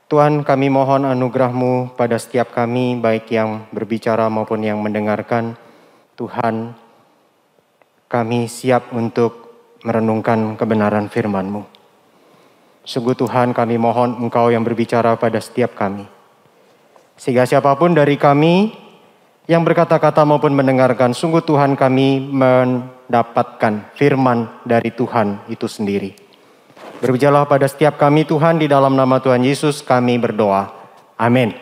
Tuhan, kami mohon anugerah-Mu pada setiap kami, baik yang berbicara maupun yang mendengarkan. Tuhan, kami siap untuk merenungkan kebenaran firman-Mu. Sungguh Tuhan, kami mohon Engkau yang berbicara pada setiap kami. Sehingga siapapun dari kami yang berkata-kata maupun mendengarkan, sungguh Tuhan kami mendapatkan firman dari Tuhan itu sendiri. Berbicaralah pada setiap kami Tuhan, di dalam nama Tuhan Yesus kami berdoa. Amin.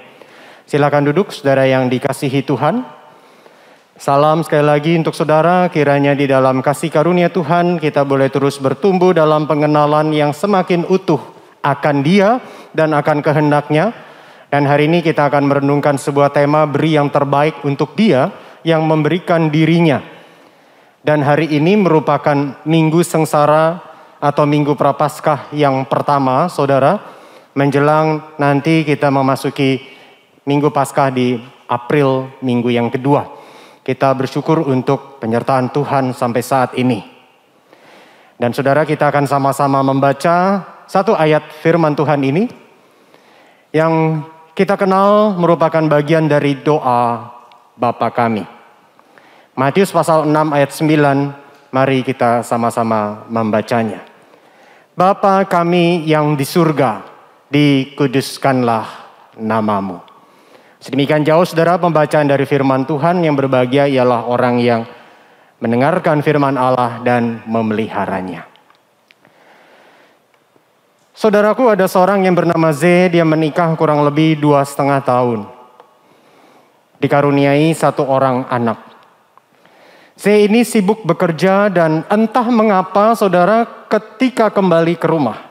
Silakan duduk saudara yang dikasihi Tuhan. Salam sekali lagi untuk saudara, kiranya di dalam kasih karunia Tuhan kita boleh terus bertumbuh dalam pengenalan yang semakin utuh akan Dia dan akan kehendaknya. Dan hari ini kita akan merenungkan sebuah tema, beri yang terbaik untuk Dia yang memberikan dirinya. Dan hari ini merupakan minggu sengsara atau minggu prapaskah yang pertama, saudara, menjelang nanti kita memasuki minggu Paskah di April, minggu yang kedua. Kita bersyukur untuk penyertaan Tuhan sampai saat ini. Dan saudara, kita akan sama-sama membaca satu ayat firman Tuhan ini yang kita kenal merupakan bagian dari doa Bapa kami. Matius pasal 6 ayat 9, mari kita sama-sama membacanya. Bapa kami yang di surga, dikuduskanlah namamu. Sedemikian jauh saudara pembacaan dari firman Tuhan. Yang berbahagia ialah orang yang mendengarkan firman Allah dan memeliharanya. Saudaraku, ada seorang yang bernama Z, dia menikah kurang lebih 2,5 tahun. Dikaruniai 1 orang anak. Z ini sibuk bekerja dan entah mengapa saudara ketika kembali ke rumah,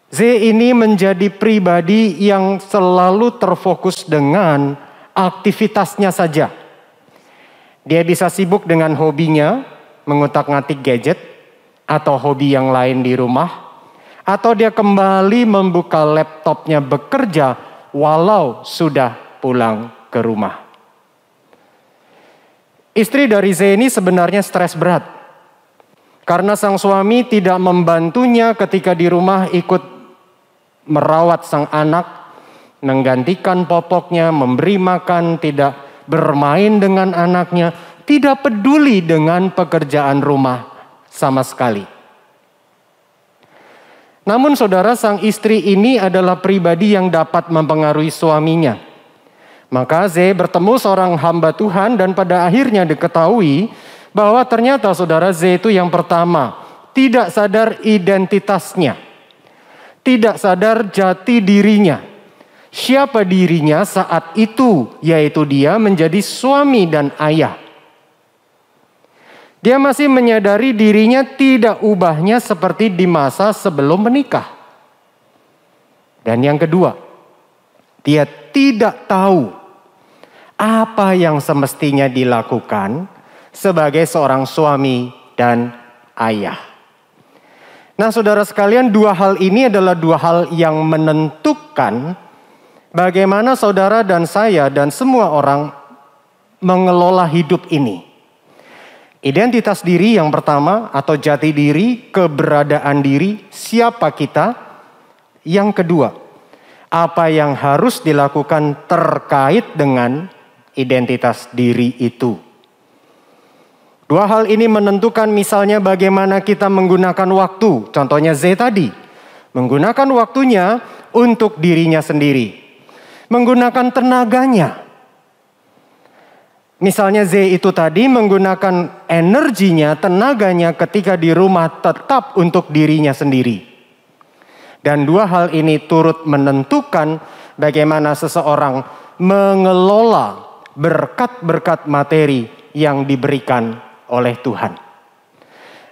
Z ini menjadi pribadi yang selalu terfokus dengan aktivitasnya saja. Dia bisa sibuk dengan hobinya, mengutak-ngatik gadget, atau hobi yang lain di rumah, atau dia kembali membuka laptopnya bekerja walau sudah pulang ke rumah. Istri dari Z ini sebenarnya stres berat. Karena sang suami tidak membantunya ketika di rumah ikut merawat sang anak, menggantikan popoknya, memberi makan, tidak bermain dengan anaknya, tidak peduli dengan pekerjaan rumah sama sekali. Namun saudara, sang istri ini adalah pribadi yang dapat mempengaruhi suaminya. Maka Z bertemu seorang hamba Tuhan dan pada akhirnya diketahui bahwa ternyata saudara Z itu yang pertama tidak sadar identitasnya. Tidak sadar jati dirinya. Siapa dirinya saat itu, yaitu dia menjadi suami dan ayah. Dia masih menyadari dirinya tidak ubahnya seperti di masa sebelum menikah. Dan yang kedua, dia tidak tahu apa yang semestinya dilakukan sebagai seorang suami dan ayah. Nah saudara sekalian, 2 hal ini adalah 2 hal yang menentukan bagaimana saudara dan saya dan semua orang mengelola hidup ini. Identitas diri yang pertama atau jati diri, keberadaan diri, siapa kita. Yang kedua, apa yang harus dilakukan terkait dengan identitas diri itu. 2 hal ini menentukan misalnya bagaimana kita menggunakan waktu. Contohnya Z tadi, menggunakan waktunya untuk dirinya sendiri. Menggunakan tenaganya. Misalnya Z itu tadi menggunakan energinya, tenaganya ketika di rumah tetap untuk dirinya sendiri. Dan 2 hal ini turut menentukan bagaimana seseorang mengelola berkat-berkat materi yang diberikan oleh Tuhan.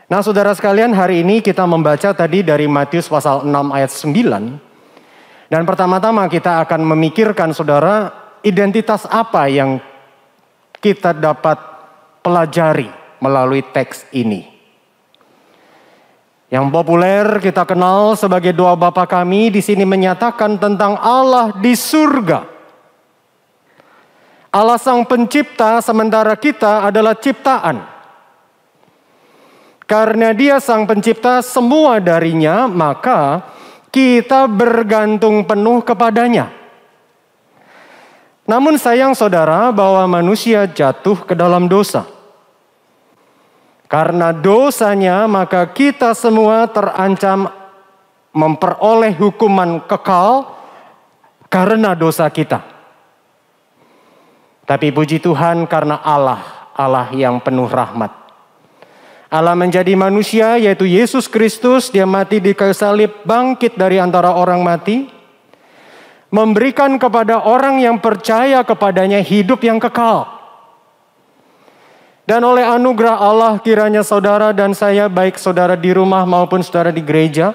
Nah saudara sekalian, hari ini kita membaca tadi dari Matius pasal 6 ayat 9. Dan pertama-tama kita akan memikirkan saudara, identitas apa yang kita dapat pelajari melalui teks ini. Yang populer kita kenal sebagai doa Bapa kami di sini menyatakan tentang Allah di surga. Allah sang pencipta sementara kita adalah ciptaan. Karena Dia sang pencipta semua darinya, maka kita bergantung penuh kepadanya. Namun sayang saudara bahwa manusia jatuh ke dalam dosa. Karena dosanya maka kita semua terancam memperoleh hukuman kekal karena dosa kita. Tapi puji Tuhan karena Allah yang penuh rahmat. Allah menjadi manusia yaitu Yesus Kristus, dia mati di kayu salib, bangkit dari antara orang mati, memberikan kepada orang yang percaya kepadanya hidup yang kekal. Dan oleh anugerah Allah kiranya saudara dan saya, baik saudara di rumah maupun saudara di gereja,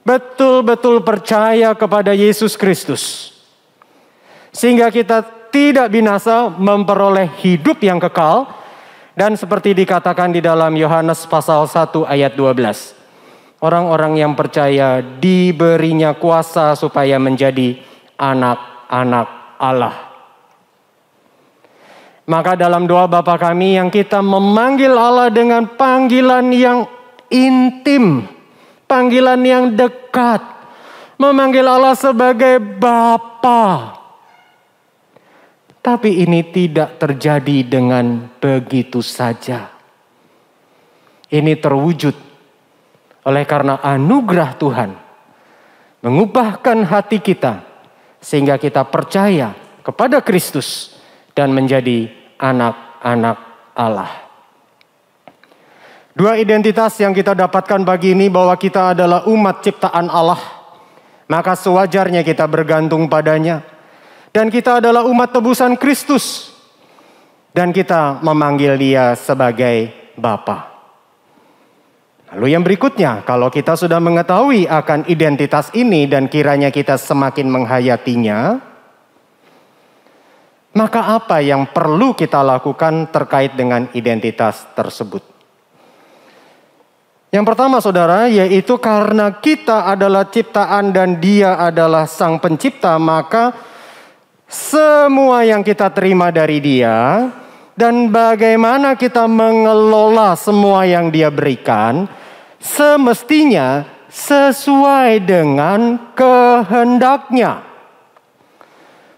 betul-betul percaya kepada Yesus Kristus. Sehingga kita tidak binasa, memperoleh hidup yang kekal. Dan seperti dikatakan di dalam Yohanes pasal 1 ayat 12. Orang-orang yang percaya diberinya kuasa supaya menjadi anak-anak Allah. Maka dalam doa Bapa kami yang kita memanggil Allah dengan panggilan yang intim. Panggilan yang dekat. Memanggil Allah sebagai Bapa. Tapi ini tidak terjadi dengan begitu saja. Ini terwujud oleh karena anugerah Tuhan mengubahkan hati kita sehingga kita percaya kepada Kristus dan menjadi anak-anak Allah. Dua identitas yang kita dapatkan pagi ini bahwa kita adalah umat ciptaan Allah, maka sewajarnya kita bergantung padanya. Dan kita adalah umat tebusan Kristus. Dan kita memanggil dia sebagai Bapa. Lalu yang berikutnya, kalau kita sudah mengetahui akan identitas ini dan kiranya kita semakin menghayatinya, maka apa yang perlu kita lakukan terkait dengan identitas tersebut? Yang pertama saudara, yaitu karena kita adalah ciptaan dan dia adalah sang pencipta, maka semua yang kita terima dari dia dan bagaimana kita mengelola semua yang dia berikan semestinya sesuai dengan kehendaknya.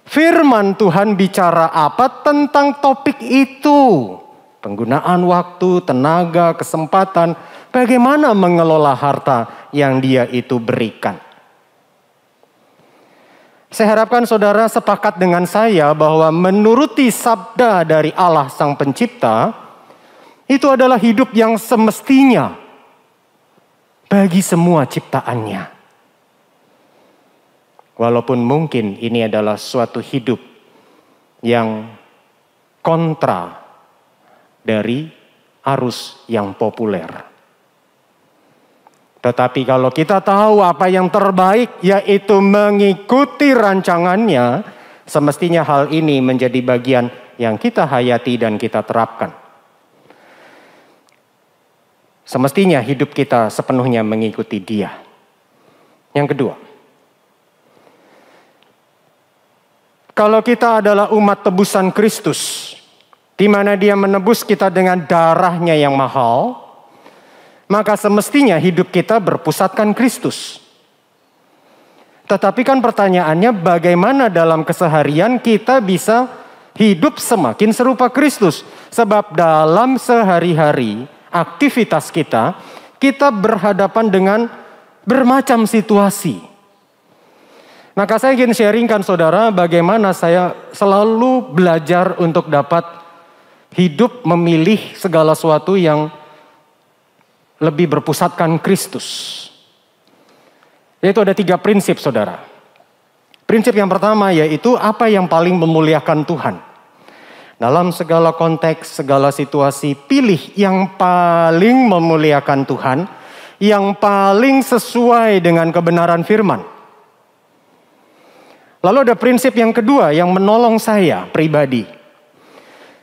Firman Tuhan bicara apa tentang topik itu? Penggunaan waktu, tenaga, kesempatan, bagaimana mengelola harta yang dia itu berikan. Saya harapkan saudara sepakat dengan saya bahwa menuruti sabda dari Allah Sang Pencipta itu adalah hidup yang semestinya bagi semua ciptaannya. Walaupun mungkin ini adalah suatu hidup yang kontra dari arus yang populer. Tetapi kalau kita tahu apa yang terbaik yaitu mengikuti rancangannya, semestinya hal ini menjadi bagian yang kita hayati dan kita terapkan. Semestinya hidup kita sepenuhnya mengikuti dia. Yang kedua, kalau kita adalah umat tebusan Kristus, di mana dia menebus kita dengan darahnya yang mahal, maka semestinya hidup kita berpusatkan Kristus. Tetapi kan pertanyaannya bagaimana dalam keseharian kita bisa hidup semakin serupa Kristus. Sebab dalam sehari-hari aktivitas kita berhadapan dengan bermacam situasi. Maka saya ingin sharingkan saudara bagaimana saya selalu belajar untuk dapat hidup memilih segala sesuatu yang lebih berpusatkan Kristus. Yaitu ada 3 prinsip saudara. Prinsip yang pertama yaitu apa yang paling memuliakan Tuhan. Dalam segala konteks, segala situasi, pilih yang paling memuliakan Tuhan. Yang paling sesuai dengan kebenaran firman. Lalu ada prinsip yang kedua yang menolong saya pribadi.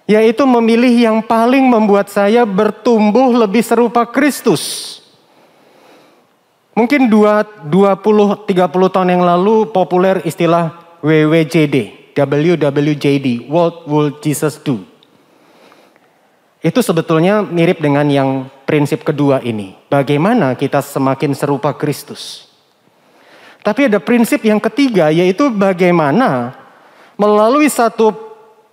Yaitu memilih yang paling membuat saya bertumbuh lebih serupa Kristus. Mungkin 20-30 tahun yang lalu populer istilah WWJD. WWJD, What Would Jesus Do? Itu sebetulnya mirip dengan yang prinsip kedua ini. Bagaimana kita semakin serupa Kristus. Tapi ada prinsip yang ketiga, yaitu bagaimana melalui satu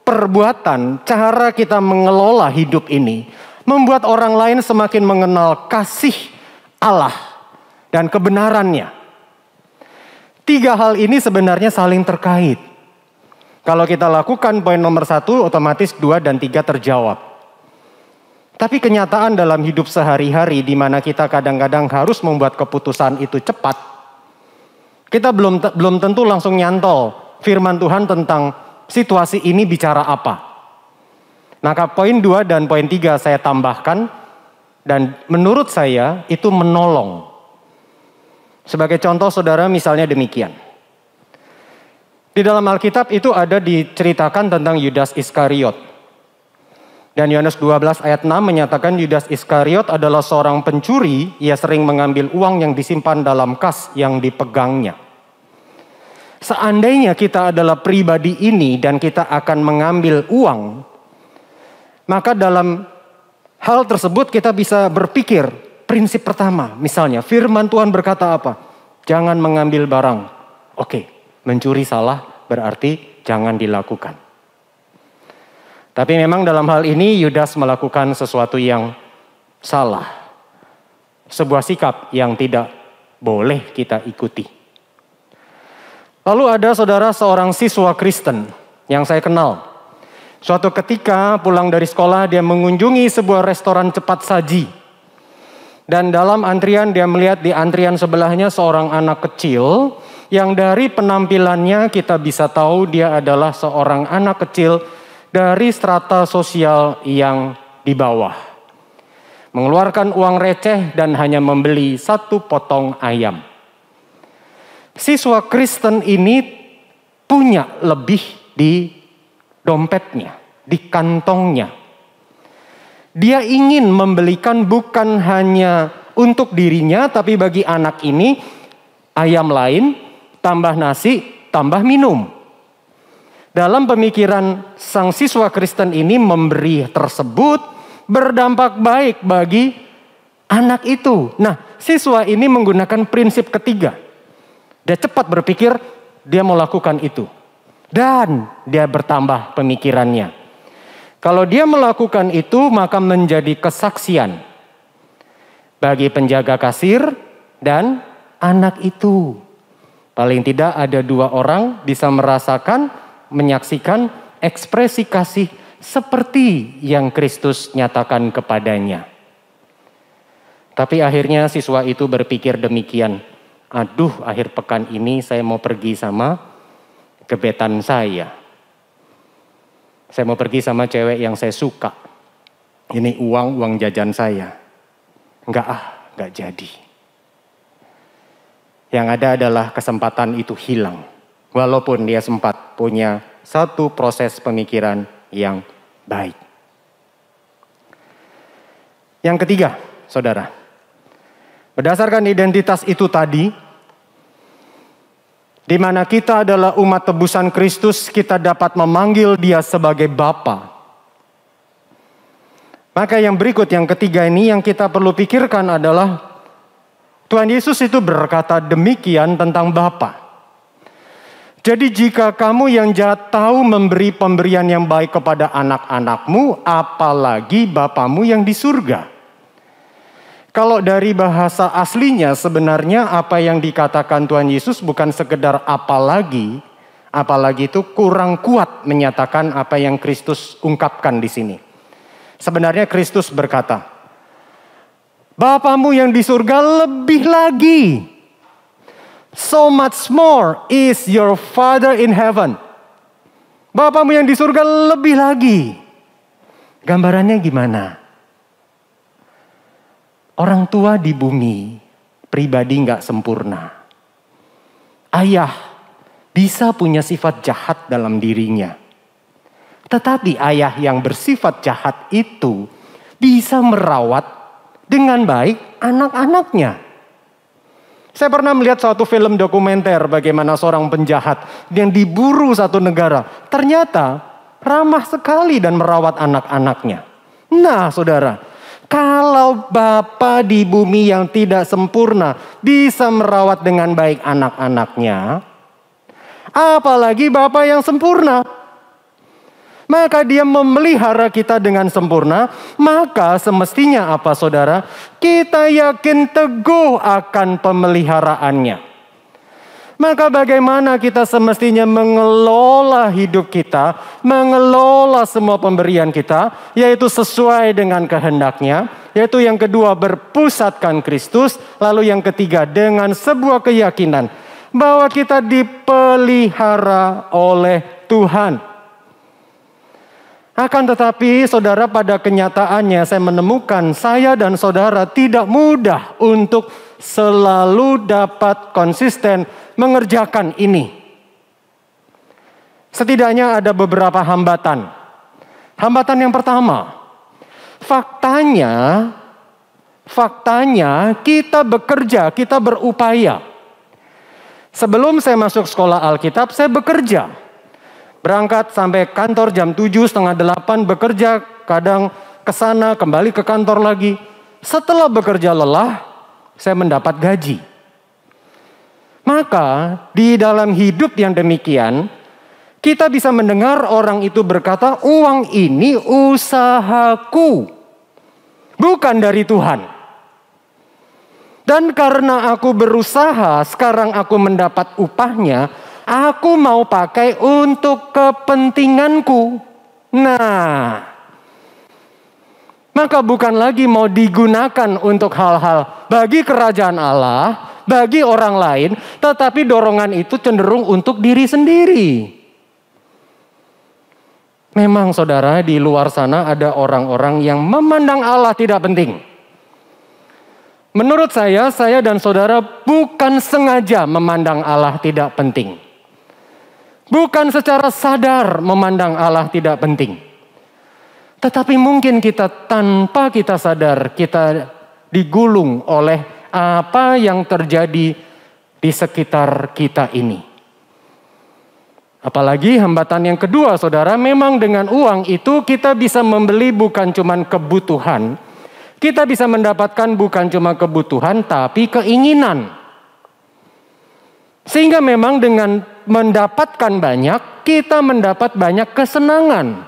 perbuatan, cara kita mengelola hidup ini, membuat orang lain semakin mengenal kasih Allah dan kebenarannya. 3 hal ini sebenarnya saling terkait. Kalau kita lakukan poin nomor 1, otomatis 2 dan 3 terjawab. Tapi kenyataan dalam hidup sehari-hari di mana kita kadang-kadang harus membuat keputusan itu cepat, kita belum tentu langsung nyantol firman Tuhan tentang situasi ini bicara apa. Maka poin 2 dan poin 3 saya tambahkan, dan menurut saya itu menolong. Sebagai contoh saudara, misalnya demikian. Di dalam Alkitab itu ada diceritakan tentang Yudas Iskariot. Dan Yohanes 12 ayat 6 menyatakan Yudas Iskariot adalah seorang pencuri. Ia sering mengambil uang yang disimpan dalam kas yang dipegangnya. Seandainya kita adalah pribadi ini dan kita akan mengambil uang, maka dalam hal tersebut kita bisa berpikir, prinsip pertama, misalnya firman Tuhan berkata apa? Jangan mengambil barang. Oke, mencuri salah berarti jangan dilakukan. Tapi memang dalam hal ini Yudas melakukan sesuatu yang salah. Sebuah sikap yang tidak boleh kita ikuti. Lalu ada saudara seorang siswa Kristen yang saya kenal. Suatu ketika pulang dari sekolah dia mengunjungi sebuah restoran cepat saji. Dan dalam antrian dia melihat di antrian sebelahnya seorang anak kecil yang dari penampilannya kita bisa tahu dia adalah seorang anak kecil dari strata sosial yang di bawah. Mengeluarkan uang receh dan hanya membeli 1 potong ayam. Siswa Kristen ini punya lebih di dompetnya, di kantongnya. Dia ingin membelikan bukan hanya untuk dirinya, tapi bagi anak ini ayam lain, tambah nasi, tambah minum. Dalam pemikiran sang siswa Kristen ini, memberi tersebut berdampak baik bagi anak itu. Nah, siswa ini menggunakan prinsip ketiga. Dia cepat berpikir, dia mau lakukan itu. Dan dia bertambah pemikirannya. Kalau dia melakukan itu, maka menjadi kesaksian bagi penjaga kasir dan anak itu. Paling tidak ada 2 orang bisa merasakan, menyaksikan ekspresi kasih seperti yang Kristus nyatakan kepadanya. Tapi akhirnya siswa itu berpikir demikian. Aduh, akhir pekan ini saya mau pergi sama gebetan saya. Saya mau pergi sama cewek yang saya suka. Ini uang jajan saya. Enggak jadi. Yang ada adalah kesempatan itu hilang. Walaupun dia sempat punya satu proses pemikiran yang baik. Yang ketiga, saudara. Berdasarkan identitas itu tadi, di mana kita adalah umat tebusan Kristus, kita dapat memanggil Dia sebagai Bapa. Maka yang berikut, yang ketiga ini yang kita perlu pikirkan adalah Tuhan Yesus itu berkata demikian tentang Bapa. Jadi jika kamu yang jahat tahu memberi pemberian yang baik kepada anak-anakmu, apalagi Bapamu yang di surga. Kalau dari bahasa aslinya sebenarnya apa yang dikatakan Tuhan Yesus bukan sekedar apalagi itu kurang kuat menyatakan apa yang Kristus ungkapkan di sini. Sebenarnya Kristus berkata, Bapamu yang di surga lebih lagi. So much more is your Father in heaven. Bapamu yang di surga lebih lagi. Gambarannya gimana? Orang tua di bumi, pribadi nggak sempurna. Ayah bisa punya sifat jahat dalam dirinya. Tetapi ayah yang bersifat jahat itu bisa merawat dengan baik anak-anaknya. Saya pernah melihat suatu film dokumenter bagaimana seorang penjahat yang diburu satu negara. Ternyata ramah sekali dan merawat anak-anaknya. Nah saudara, Kalau Bapa di bumi yang tidak sempurna bisa merawat dengan baik anak-anaknya, apalagi Bapa yang sempurna. Maka dia memelihara kita dengan sempurna, maka semestinya apa saudara? Kita yakin teguh akan pemeliharaannya. Maka bagaimana kita semestinya mengelola hidup kita, mengelola semua pemberian kita, yaitu sesuai dengan kehendaknya, yaitu yang kedua berpusatkan Kristus, lalu yang ketiga dengan sebuah keyakinan bahwa kita dipelihara oleh Tuhan. Akan tetapi saudara, pada kenyataannya saya menemukan saya dan saudara tidak mudah untuk selalu dapat konsisten mengerjakan ini. Setidaknya ada beberapa hambatan. Hambatan yang pertama, faktanya kita bekerja, kita berupaya. Sebelum saya masuk sekolah Alkitab, saya bekerja. Berangkat sampai kantor jam 7, setengah 8, bekerja, kadang ke sana, kembali ke kantor lagi. Setelah bekerja lelah, saya mendapat gaji. Maka di dalam hidup yang demikian, kita bisa mendengar orang itu berkata, uang ini usahaku, bukan dari Tuhan. Dan karena aku berusaha, sekarang aku mendapat upahnya, aku mau pakai untuk kepentinganku. Nah, maka bukan lagi mau digunakan untuk hal-hal bagi kerajaan Allah, bagi orang lain, tetapi dorongan itu cenderung untuk diri sendiri. Memang saudara, di luar sana ada orang-orang yang memandang Allah tidak penting. Menurut saya dan saudara bukan sengaja memandang Allah tidak penting. Bukan secara sadar memandang Allah tidak penting. Tetapi mungkin kita tanpa kita sadar, kita digulung oleh apa yang terjadi di sekitar kita ini. Apalagi hambatan yang kedua saudara, memang dengan uang itu kita bisa membeli bukan cuma kebutuhan. Kita bisa mendapatkan bukan cuma kebutuhan tapi keinginan. Sehingga memang dengan mendapatkan banyak, kita mendapat banyak kesenangan.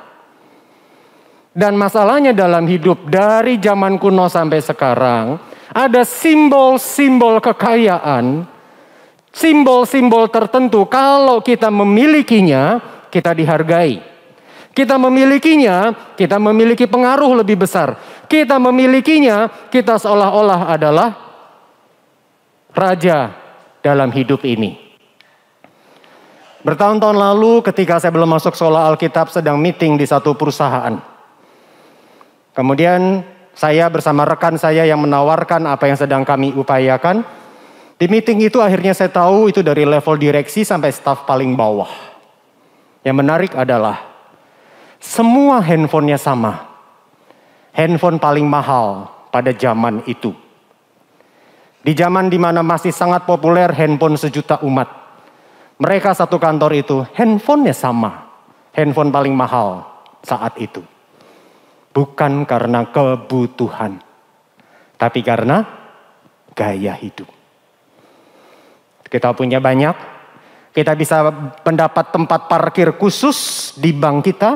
Dan masalahnya dalam hidup dari zaman kuno sampai sekarang, ada simbol-simbol kekayaan, simbol-simbol tertentu. Kalau kita memilikinya, kita dihargai. Kita memilikinya, kita memiliki pengaruh lebih besar. Kita memilikinya, kita seolah-olah adalah raja dalam hidup ini. Bertahun-tahun lalu ketika saya belum masuk sekolah Alkitab, sedang meeting di satu perusahaan. Kemudian saya bersama rekan saya yang menawarkan apa yang sedang kami upayakan. Di meeting itu akhirnya saya tahu itu dari level direksi sampai staf paling bawah. Yang menarik adalah semua handphonenya sama. Handphone paling mahal pada zaman itu. Di zaman dimana masih sangat populer handphone sejuta umat. Mereka satu kantor itu handphonenya sama. Handphone paling mahal saat itu. Bukan karena kebutuhan. Tapi karena gaya hidup. Kita punya banyak. Kita bisa mendapat tempat parkir khusus di bank kita.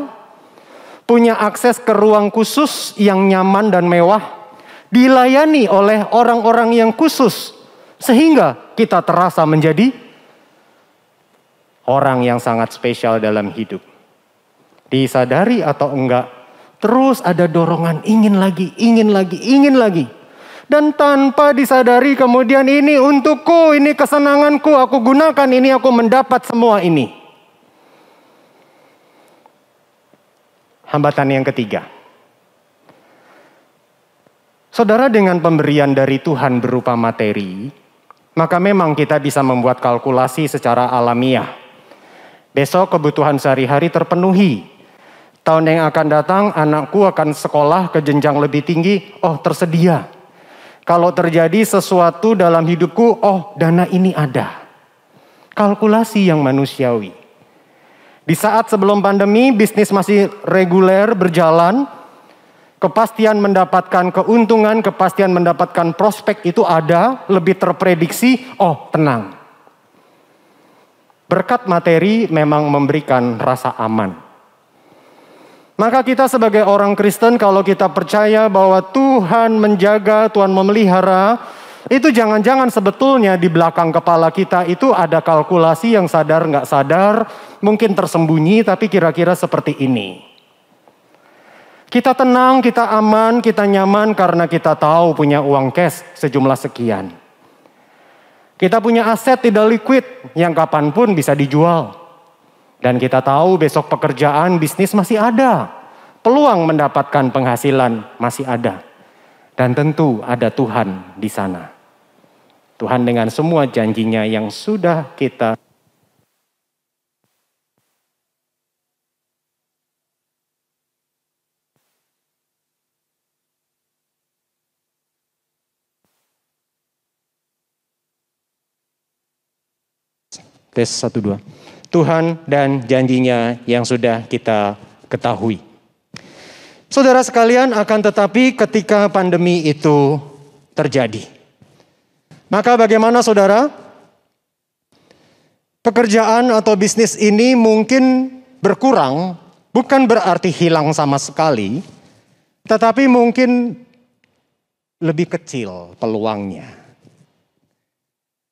Punya akses ke ruang khusus yang nyaman dan mewah. Dilayani oleh orang-orang yang khusus. Sehingga kita terasa menjadi orang yang sangat spesial dalam hidup. Disadari atau enggak, terus ada dorongan ingin lagi, ingin lagi, ingin lagi. Dan tanpa disadari kemudian ini untukku, ini kesenanganku, aku gunakan ini, aku mendapat semua ini. Hambatan yang ketiga. Saudara, dengan pemberian dari Tuhan berupa materi, maka memang kita bisa membuat kalkulasi secara alamiah. Besok kebutuhan sehari-hari terpenuhi. Tahun yang akan datang anakku akan sekolah ke jenjang lebih tinggi, oh tersedia. Kalau terjadi sesuatu dalam hidupku, oh dana ini ada. Kalkulasi yang manusiawi. Di saat sebelum pandemi bisnis masih reguler berjalan, Kepastian mendapatkan keuntungan, kepastian mendapatkan prospek itu ada, lebih terprediksi, oh tenang. Berkat materi memang memberikan rasa aman. Maka kita sebagai orang Kristen kalau kita percaya bahwa Tuhan menjaga, Tuhan memelihara, itu jangan-jangan sebetulnya di belakang kepala kita itu ada kalkulasi yang sadar nggak sadar, mungkin tersembunyi tapi kira-kira seperti ini. Kita tenang, kita aman, kita nyaman karena kita tahu punya uang cash sejumlah sekian. Kita punya aset tidak liquid yang kapanpun bisa dijual. Dan kita tahu besok pekerjaan, bisnis masih ada. Peluang mendapatkan penghasilan masih ada. Dan tentu ada Tuhan di sana. Tuhan dengan semua janjinya yang sudah kita tes 1, 2. Tuhan dan janjinya yang sudah kita ketahui. Saudara sekalian, akan tetapi ketika pandemi itu terjadi, maka bagaimana saudara? Pekerjaan atau bisnis ini mungkin berkurang, bukan berarti hilang sama sekali, tetapi mungkin lebih kecil peluangnya.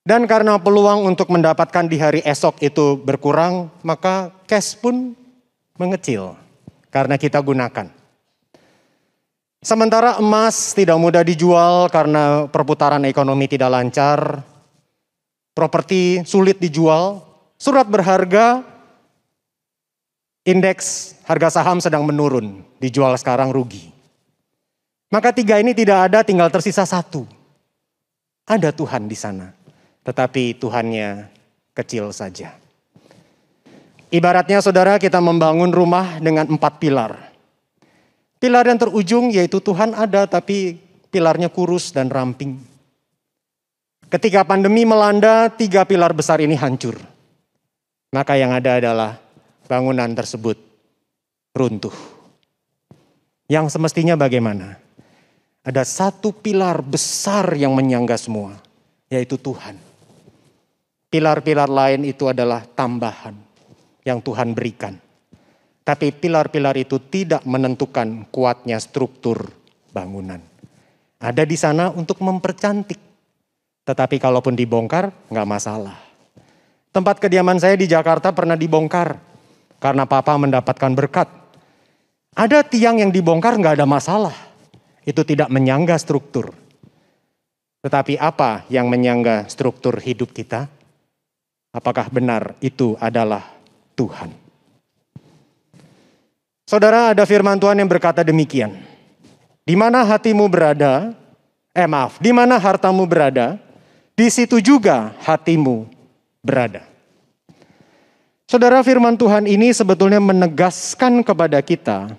Dan karena peluang untuk mendapatkan di hari esok itu berkurang, maka cash pun mengecil karena kita gunakan. Sementara emas tidak mudah dijual karena perputaran ekonomi tidak lancar, properti sulit dijual, surat berharga, indeks harga saham sedang menurun, dijual sekarang rugi. Maka 3 ini tidak ada, tinggal tersisa 1. Ada Tuhan di sana. Tetapi Tuhannya kecil saja. Ibaratnya saudara kita membangun rumah dengan 4 pilar. Pilar yang terujung yaitu Tuhan ada tapi pilarnya kurus dan ramping. Ketika pandemi melanda 3 pilar besar ini hancur. Maka yang ada adalah bangunan tersebut runtuh. Yang semestinya bagaimana? Ada 1 pilar besar yang menyangga semua, yaitu Tuhan. Pilar-pilar lain itu adalah tambahan yang Tuhan berikan. Tapi pilar-pilar itu tidak menentukan kuatnya struktur bangunan. Ada di sana untuk mempercantik. Tetapi kalaupun dibongkar, nggak masalah. Tempat kediaman saya di Jakarta pernah dibongkar. Karena papa mendapatkan berkat. Ada tiang yang dibongkar nggak ada masalah. Itu tidak menyangga struktur. Tetapi apa yang menyangga struktur hidup kita? Apakah benar itu adalah Tuhan? Saudara, ada firman Tuhan yang berkata demikian. Di mana hatimu berada, di mana hartamu berada, di situ juga hatimu berada. Saudara, firman Tuhan ini sebetulnya menegaskan kepada kita,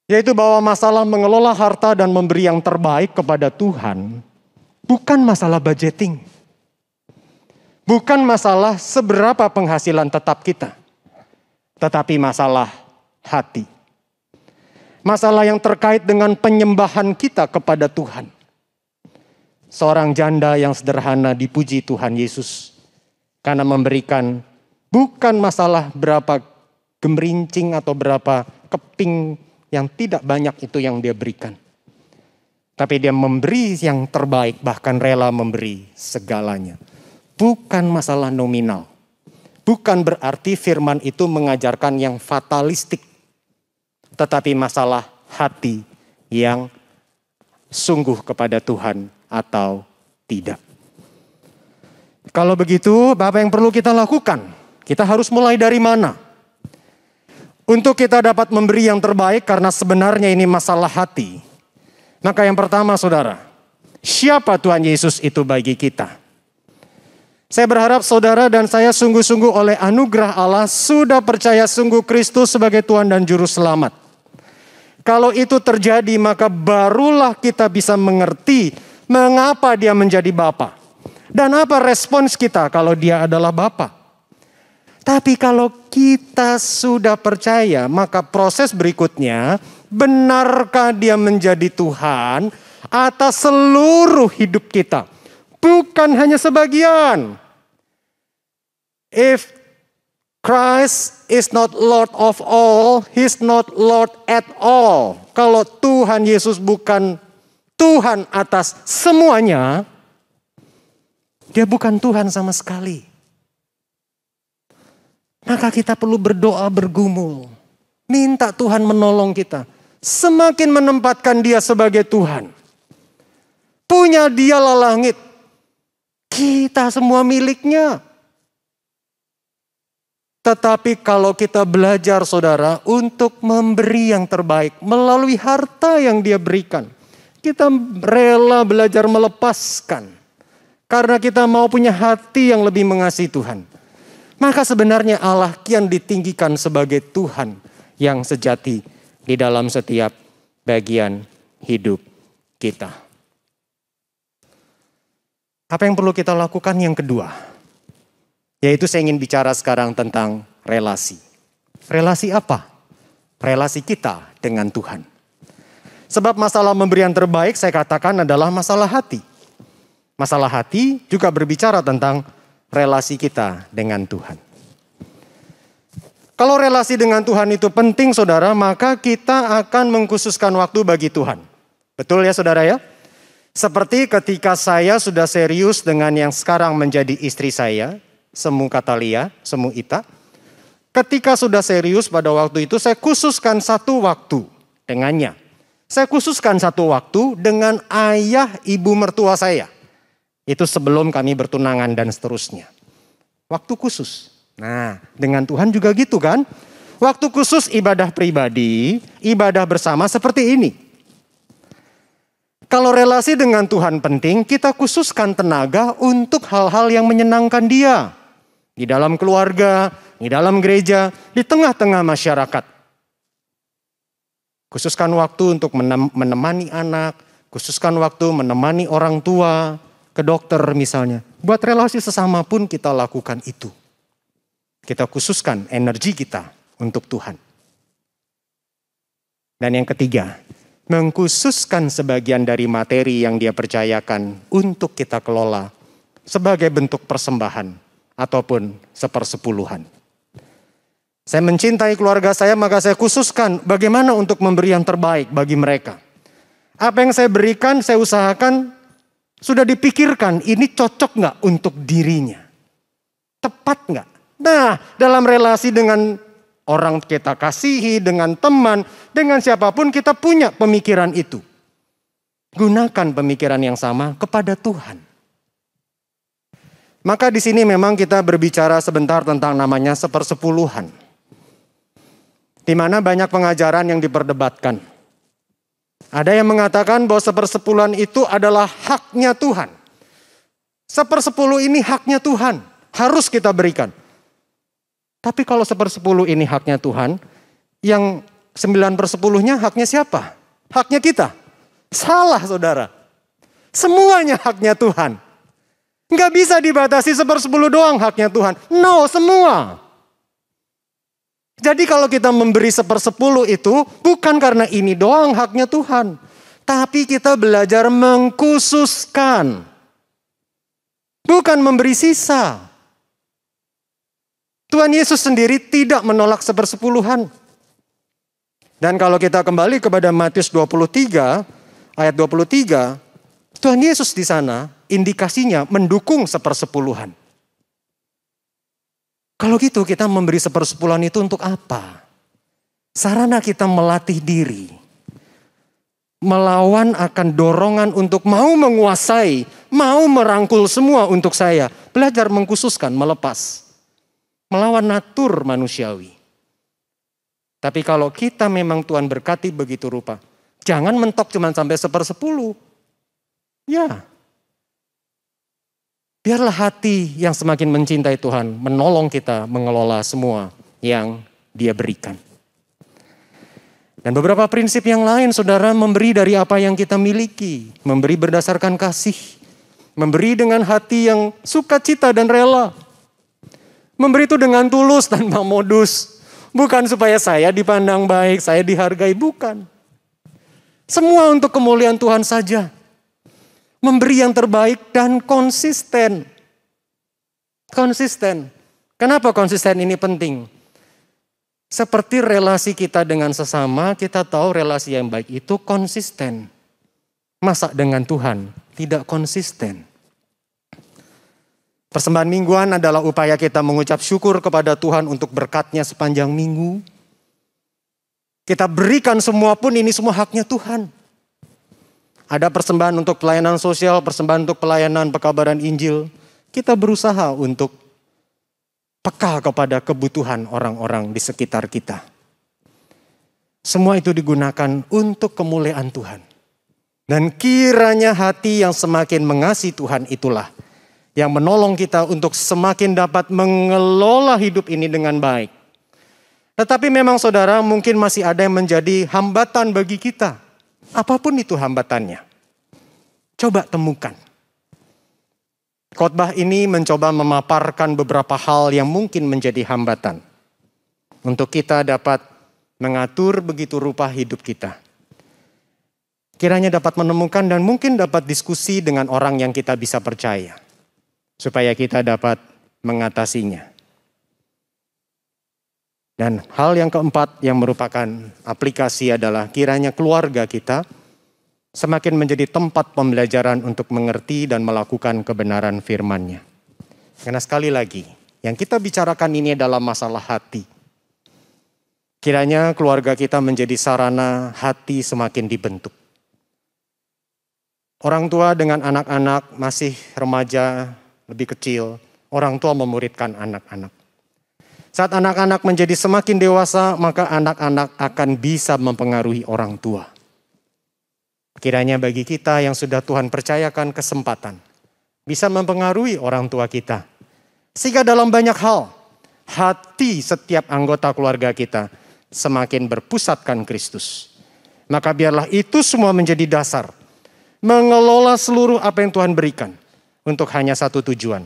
yaitu bahwa masalah mengelola harta dan memberi yang terbaik kepada Tuhan, bukan masalah budgeting. Bukan masalah seberapa penghasilan tetap kita, tetapi masalah hati. Masalah yang terkait dengan penyembahan kita kepada Tuhan. Seorang janda yang sederhana dipuji Tuhan Yesus karena memberikan bukan masalah berapa gemerincing atau berapa keping yang tidak banyak itu yang dia berikan. Tapi dia memberi yang terbaik, bahkan rela memberi segalanya. Bukan masalah nominal. Bukan berarti firman itu mengajarkan yang fatalistik. Tetapi masalah hati yang sungguh kepada Tuhan atau tidak. Kalau begitu, apa yang perlu kita lakukan? Kita harus mulai dari mana? Untuk kita dapat memberi yang terbaik karena sebenarnya ini masalah hati. Maka yang pertama saudara, siapa Tuhan Yesus itu bagi kita? Saya berharap saudara dan saya sungguh-sungguh oleh anugerah Allah sudah percaya sungguh Kristus sebagai Tuhan dan Juru Selamat. Kalau itu terjadi maka barulah kita bisa mengerti mengapa dia menjadi Bapa. Dan apa respons kita kalau dia adalah Bapa. Tapi kalau kita sudah percaya, maka proses berikutnya, benarkah dia menjadi Tuhan atas seluruh hidup kita? Bukan hanya sebagian. If Christ is not Lord of all, He's not Lord at all. Kalau Tuhan Yesus bukan Tuhan atas semuanya, Dia bukan Tuhan sama sekali. Maka kita perlu berdoa bergumul. Minta Tuhan menolong kita. Semakin menempatkan Dia sebagai Tuhan. Punya Dialah langit. Kita semua miliknya. Tetapi kalau kita belajar saudara untuk memberi yang terbaik melalui harta yang Dia berikan. Kita rela belajar melepaskan. Karena kita mau punya hati yang lebih mengasihi Tuhan. Maka sebenarnya Allah kian ditinggikan sebagai Tuhan yang sejati di dalam setiap bagian hidup kita. Apa yang perlu kita lakukan yang kedua? Yaitu saya ingin bicara sekarang tentang relasi. Relasi apa? Relasi kita dengan Tuhan. Sebab masalah memberi yang terbaik saya katakan adalah masalah hati. Masalah hati juga berbicara tentang relasi kita dengan Tuhan. Kalau relasi dengan Tuhan itu penting saudara, maka kita akan mengkhususkan waktu bagi Tuhan. Betul ya saudara ya? Seperti ketika saya sudah serius dengan yang sekarang menjadi istri saya, Semu Katalia, Semu Ita. Ketika sudah serius pada waktu itu saya khususkan satu waktu dengannya. Saya khususkan satu waktu dengan ayah ibu mertua saya. Itu sebelum kami bertunangan dan seterusnya. Waktu khusus. Nah, dengan Tuhan juga gitu kan. Waktu khusus ibadah pribadi, ibadah bersama seperti ini. Kalau relasi dengan Tuhan penting, kita khususkan tenaga untuk hal-hal yang menyenangkan Dia. Di dalam keluarga, di dalam gereja, di tengah-tengah masyarakat. Khususkan waktu untuk menemani anak, khususkan waktu menemani orang tua, ke dokter misalnya. Buat relasi sesama pun kita lakukan itu. Kita khususkan energi kita untuk Tuhan. Dan yang ketiga, mengkhususkan sebagian dari materi yang Dia percayakan untuk kita kelola sebagai bentuk persembahan ataupun sepersepuluhan. Saya mencintai keluarga saya, maka saya khususkan bagaimana untuk memberi yang terbaik bagi mereka. Apa yang saya berikan, saya usahakan sudah dipikirkan ini cocok nggak untuk dirinya? Tepat nggak? Nah, dalam relasi dengan orang kita kasihi, dengan teman, dengan siapapun kita punya pemikiran itu. Gunakan pemikiran yang sama kepada Tuhan. Maka di sini memang kita berbicara sebentar tentang namanya sepersepuluhan. Di mana banyak pengajaran yang diperdebatkan. Ada yang mengatakan bahwa sepersepuluhan itu adalah haknya Tuhan. Sepersepuluh ini haknya Tuhan. Harus kita berikan. Tapi kalau sepersepuluh ini haknya Tuhan, yang 9/10-nya haknya siapa? Haknya kita. Salah saudara. Semuanya haknya Tuhan. Nggak bisa dibatasi 1/10 doang haknya Tuhan. No, semua. Jadi kalau kita memberi 1/10 itu bukan karena ini doang haknya Tuhan. Tapi kita belajar mengkhususkan. Bukan memberi sisa. Tuhan Yesus sendiri tidak menolak 1/10. Dan kalau kita kembali kepada Matius 23, ayat 23, Tuhan Yesus di sana indikasinya mendukung 1/10. Kalau gitu kita memberi 1/10 itu untuk apa? Sarana kita melatih diri. Melawan akan dorongan untuk mau menguasai, mau merangkul semua untuk saya. Belajar mengkhususkan, melepas. Melawan natur manusiawi. Tapi kalau kita memang Tuhan berkati begitu rupa, jangan mentok cuma sampai 1/10. Ya. Biarlah hati yang semakin mencintai Tuhan menolong kita mengelola semua yang Dia berikan. Dan beberapa prinsip yang lain, saudara, memberi dari apa yang kita miliki. Memberi berdasarkan kasih. Memberi dengan hati yang sukacita dan rela. Memberi itu dengan tulus tanpa modus. Bukan supaya saya dipandang baik, saya dihargai, bukan. Semua untuk kemuliaan Tuhan saja. Memberi yang terbaik dan konsisten. Konsisten. Kenapa konsisten ini penting? Seperti relasi kita dengan sesama, kita tahu relasi yang baik itu konsisten. Masa dengan Tuhan tidak konsisten? Persembahan mingguan adalah upaya kita mengucap syukur kepada Tuhan untuk berkat-Nya sepanjang minggu. Kita berikan semua pun ini semua haknya Tuhan. Ada persembahan untuk pelayanan sosial, persembahan untuk pelayanan pekabaran Injil. Kita berusaha untuk peka kepada kebutuhan orang-orang di sekitar kita. Semua itu digunakan untuk kemuliaan Tuhan. Dan kiranya hati yang semakin mengasihi Tuhan itulah yang menolong kita untuk semakin dapat mengelola hidup ini dengan baik. Tetapi memang saudara, mungkin masih ada yang menjadi hambatan bagi kita. Apapun itu hambatannya. Coba temukan. Khotbah ini mencoba memaparkan beberapa hal yang mungkin menjadi hambatan. Untuk kita dapat mengatur begitu rupa hidup kita. Kiranya dapat menemukan dan mungkin dapat diskusi dengan orang yang kita bisa percaya. Supaya kita dapat mengatasinya. Dan hal yang keempat yang merupakan aplikasi adalah kiranya keluarga kita semakin menjadi tempat pembelajaran untuk mengerti dan melakukan kebenaran firman-Nya. Karena sekali lagi, yang kita bicarakan ini adalah masalah hati. Kiranya keluarga kita menjadi sarana hati semakin dibentuk. Orang tua dengan anak-anak masih remaja, lebih kecil, orang tua memuridkan anak-anak. Saat anak-anak menjadi semakin dewasa, maka anak-anak akan bisa mempengaruhi orang tua. Kiranya bagi kita yang sudah Tuhan percayakan kesempatan, bisa mempengaruhi orang tua kita. Sehingga dalam banyak hal, hati setiap anggota keluarga kita semakin berpusatkan Kristus. Maka biarlah itu semua menjadi dasar, mengelola seluruh apa yang Tuhan berikan. Untuk hanya satu tujuan,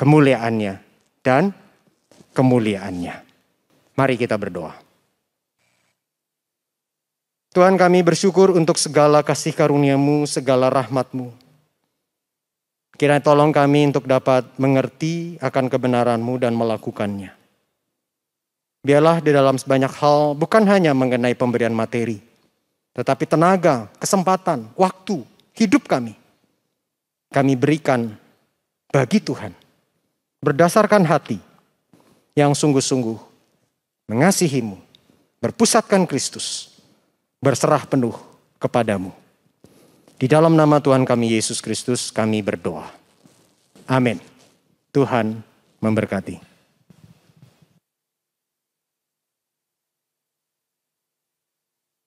kemuliaan-Nya dan kemuliaan-Nya. Mari kita berdoa. Tuhan, kami bersyukur untuk segala kasih karunia-Mu, segala rahmat-Mu. Kiranya tolong kami untuk dapat mengerti akan kebenaran-Mu dan melakukannya. Biarlah di dalam sebanyak hal, bukan hanya mengenai pemberian materi, tetapi tenaga, kesempatan, waktu, hidup kami berikan bagi Tuhan. Berdasarkan hati yang sungguh-sungguh mengasihi-Mu, berpusatkan Kristus, berserah penuh kepadamu. Di dalam nama Tuhan kami Yesus Kristus kami berdoa. Amin. Tuhan memberkati.